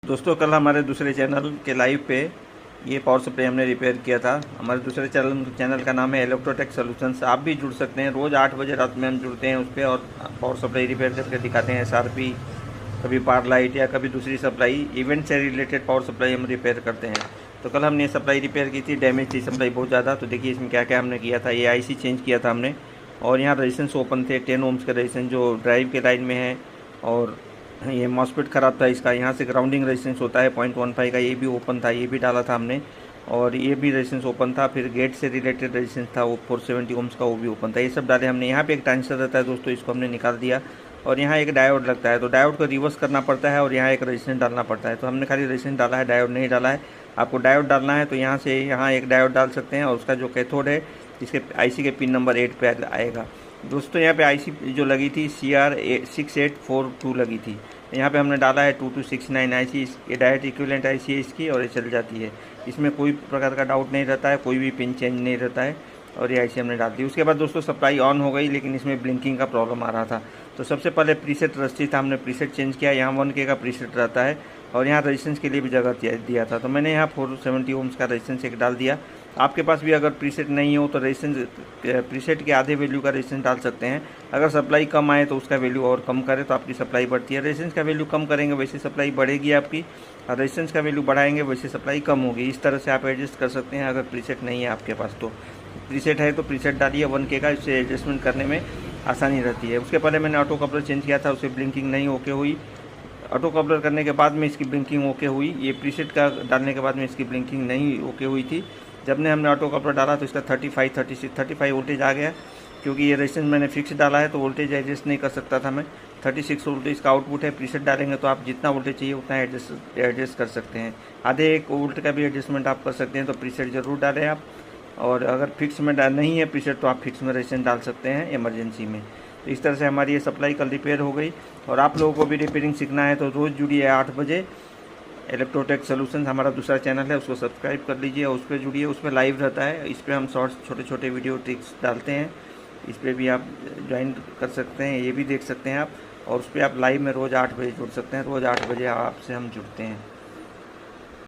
दोस्तों कल हमारे दूसरे चैनल के लाइव पे ये पावर सप्लाई हमने रिपेयर किया था। हमारे दूसरे चैनल का नाम है इलेक्ट्रोटेक सॉल्यूशंस। आप भी जुड़ सकते हैं। रोज़ 8 बजे रात में हम जुड़ते हैं उस पर और पावर सप्लाई रिपेयर करके दिखाते हैं। SRP, कभी पावर लाइट या कभी दूसरी सप्लाई, इवेंट से रिलेटेड पावर सप्लाई हम रिपेयर करते हैं। तो कल हमने सप्लाई रिपेयर की थी, डैमेज थी सप्लाई बहुत ज़्यादा। तो देखिए इसमें क्या क्या हमने किया था। ये IC चेंज किया था हमने, और यहाँ रेजिस्टेंस ओपन थे 10 ओम्स के रेजिस्टेंस जो ड्राइव के लाइन में है, और ये मॉस्फेट ख़राब था इसका। यहाँ से ग्राउंडिंग रेजिस्टेंस होता है 0.15 का, ये भी ओपन था, ये भी डाला था हमने, और ये भी रेजिस्टेंस ओपन था। फिर गेट से रिलेटेड रेजिस्टेंस था वो 470 ओम्स का, वो भी ओपन था। ये सब डाले हमने। यहाँ पे एक ट्रांजिस्टर रहता है दोस्तों, इसको हमने निकाल दिया, और यहाँ एक डायोड लगता है, तो डायोड को रिवर्स करना पड़ता है और यहाँ एक रेजिस्टेंस डालना पड़ता है। तो हमने खाली रेजिस्टेंस डाला है, डायोड नहीं डाला है। आपको डायोड डालना है तो यहाँ से यहाँ एक डायोड डाल सकते हैं, और उसका जो कैथोड है इसके IC के पिन नंबर 8 पे आएगा। दोस्तों यहाँ पे IC जो लगी थी CR6842 लगी थी। यहाँ पे हमने डाला है 2269 IC, ये डायरेक्ट इक्विवेलेंट IC है इसकी, और ये चल जाती है। इसमें कोई प्रकार का डाउट नहीं रहता है, कोई भी पिन चेंज नहीं रहता है, और ये IC हमने डाल दी। उसके बाद दोस्तों सप्लाई ऑन हो गई, लेकिन इसमें ब्लिंकिंग का प्रॉब्लम आ रहा था। तो सबसे पहले प्रीसेट रस्टी था, हमने प्रीसेट चेंज किया। यहाँ 1K का प्रीसेट रहता है, और यहाँ रेजिस्टेंस के लिए भी जगह दिया था, तो मैंने यहाँ 470 ओम्स का रेजिस्टेंस एक डाल दिया। आपके पास भी अगर प्रीसेट नहीं हो तो रेजिस्टेंस प्रीसेट के आधे वैल्यू का रेजिस्टेंस डाल सकते हैं। अगर सप्लाई कम आए तो उसका वैल्यू और कम करें तो आपकी सप्लाई बढ़ती है। रेजिस्टेंस का वैल्यू कम करेंगे वैसे सप्लाई बढ़ेगी आपकी, और रेजिस्टेंस का वैल्यू बढ़ाएंगे वैसे सप्लाई कम होगी। इस तरह से आप एडजस्ट कर सकते हैं। अगर प्रीसेट नहीं है आपके पास तो प्रीसेट है तो प्रीसेट डालिए 1K का, इससे एडजस्टमेंट करने में आसानी रहती है। उसके पहले मैंने ऑटो कपलर चेंज किया था, उससे ब्लिंकिंग नहीं ओके हुई। ऑटो कपलर करने के बाद में इसकी ब्लिंकिंग ओके हुई। ये प्रीसेट का डालने के बाद में इसकी ब्लिंकिंग नहीं ओके हुई थी। जब ने हमने ऑटो कपलर डाला तो इसका 35 वोल्टेज आ गया, क्योंकि ये रेजिस्टेंस मैंने फिक्स डाला है तो वोल्टेज एडजस्ट नहीं कर सकता था मैं। 36 वोल्टेज का आउटपुट है। प्रीसेट डालेंगे तो आप जितना वोल्टेज चाहिए उतना एडजस्ट कर सकते हैं। आधे 1 वोल्ट का भी एडजस्टमेंट आप कर सकते हैं। तो प्रीसेट ज़रूर डालें आप, और अगर फिक्स में नहीं है प्रीसेट तो आप फिक्स में रेजिस्टेंस डाल सकते हैं इमरजेंसी में। तो इस तरह से हमारी ये सप्लाई कल रिपेयर हो गई। और आप लोगों को भी रिपेयरिंग सीखना है तो रोज़ जुड़िए 8 बजे। इलेक्ट्रोटेक सॉल्यूशंस हमारा दूसरा चैनल है, उसको सब्सक्राइब कर लीजिए और उस पर जुड़िए। उस पर लाइव रहता है, इस पर हम शॉर्ट्स छोटे छोटे वीडियो ट्रिक्स डालते हैं। इस पर भी आप ज्वाइन कर सकते हैं, ये भी देख सकते हैं आप, और उस पर आप लाइव में रोज़ 8 बजे जुड़ सकते हैं। रोज़ 8 बजे आपसे हम जुड़ते हैं।